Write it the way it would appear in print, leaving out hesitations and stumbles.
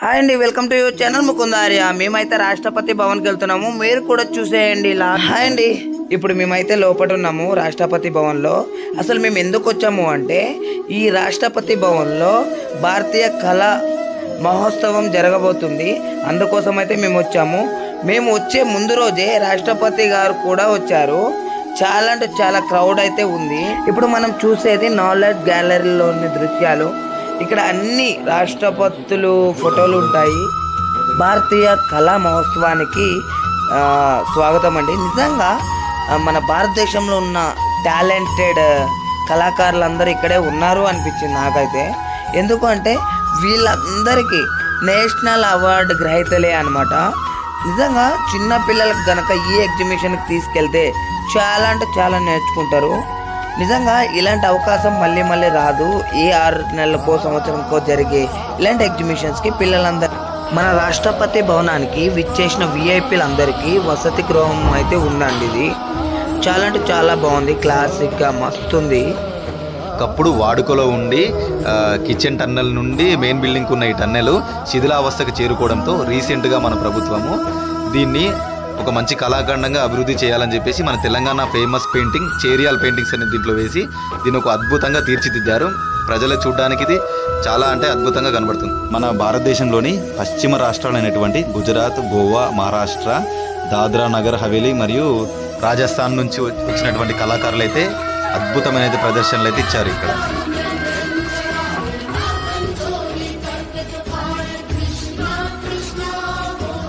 Hi అండి, welcome to your channel ముకుందార్య. మేమైతే రాష్ట్రపతి భవన్కి వెళ్తున్నాము, మీరు కూడా చూసేయండి ఇలా. హాయ్ అండి, ఇప్పుడు మేమైతే లోపల ఉన్నాము రాష్ట్రపతి భవన్లో. అసలు మేము ఎందుకు వచ్చాము అంటే, ఈ రాష్ట్రపతి భవన్లో భారతీయ కళా మహోత్సవం జరగబోతుంది. అందుకోసం అయితే మేము వచ్చాము. మేము వచ్చే ముందు రోజే రాష్ట్రపతి గారు కూడా వచ్చారు. చాలా అంటే చాలా క్రౌడ్ అయితే ఉంది. ఇప్పుడు మనం చూసేది నాలెడ్జ్ గ్యాలరీలోని దృశ్యాలు. ఇక్కడ అన్ని రాష్ట్రపతులు ఫోటోలు ఉంటాయి. భారతీయ కళా మహోత్సవానికి స్వాగతం అండి. నిజంగా మన భారతదేశంలో ఉన్న టాలెంటెడ్ కళాకారులందరూ ఇక్కడే ఉన్నారు అనిపించింది నాకైతే. ఎందుకంటే వీళ్ళందరికీ నేషనల్ అవార్డు గ్రహీతలే అనమాట. నిజంగా చిన్న పిల్లలకు గనక ఈ ఎగ్జిబిషన్కి తీసుకెళ్తే చాలా అంటే చాలా నేర్చుకుంటారు. నిజంగా ఇలాంటి అవకాశం మళ్ళీ మళ్ళీ రాదు. ఏ 6 నెలలకో సంవత్సరంకో జరిగే ఇలాంటి ఎగ్జిబిషన్స్కి పిల్లలందరూ మన రాష్ట్రపతి భవనానికి విచ్చేసిన విఐపీలందరికీ వసతి గృహం అయితే ఉందండి. ఇది చాలా అంటే చాలా బాగుంది, క్లాసిక్గా మస్తుంది. ఒకప్పుడు వాడుకలో ఉండి కిచెన్ టన్నెల్ నుండి మెయిన్ బిల్డింగ్కి ఉన్న ఈ టన్నెల్ శిథిలావస్థకు చేరుకోవడంతో రీసెంట్గా మన ప్రభుత్వము దీన్ని ఒక మంచి కళాఖండంగా అభివృద్ధి చేయాలని చెప్పేసి మన Telangana famous painting Cheriyal paintings అనేది దీంట్లో వేసి దీన్ని ఒక అద్భుతంగా తీర్చిదిద్దారు. ప్రజలకు చూడడానికి ఇది చాలా అంటే అద్భుతంగా కనబడుతుంది. మన భారతదేశంలోని పశ్చిమ రాష్ట్రాలైనటువంటి గుజరాత్, గోవా, మహారాష్ట్ర, దాద్రా నగర్ హవేలీ మరియు రాజస్థాన్ నుంచి వచ్చినటువంటి కళాకారులు అయితే అద్భుతమైన ప్రదర్శనలు అయితే ఇచ్చారు ఇక్కడ.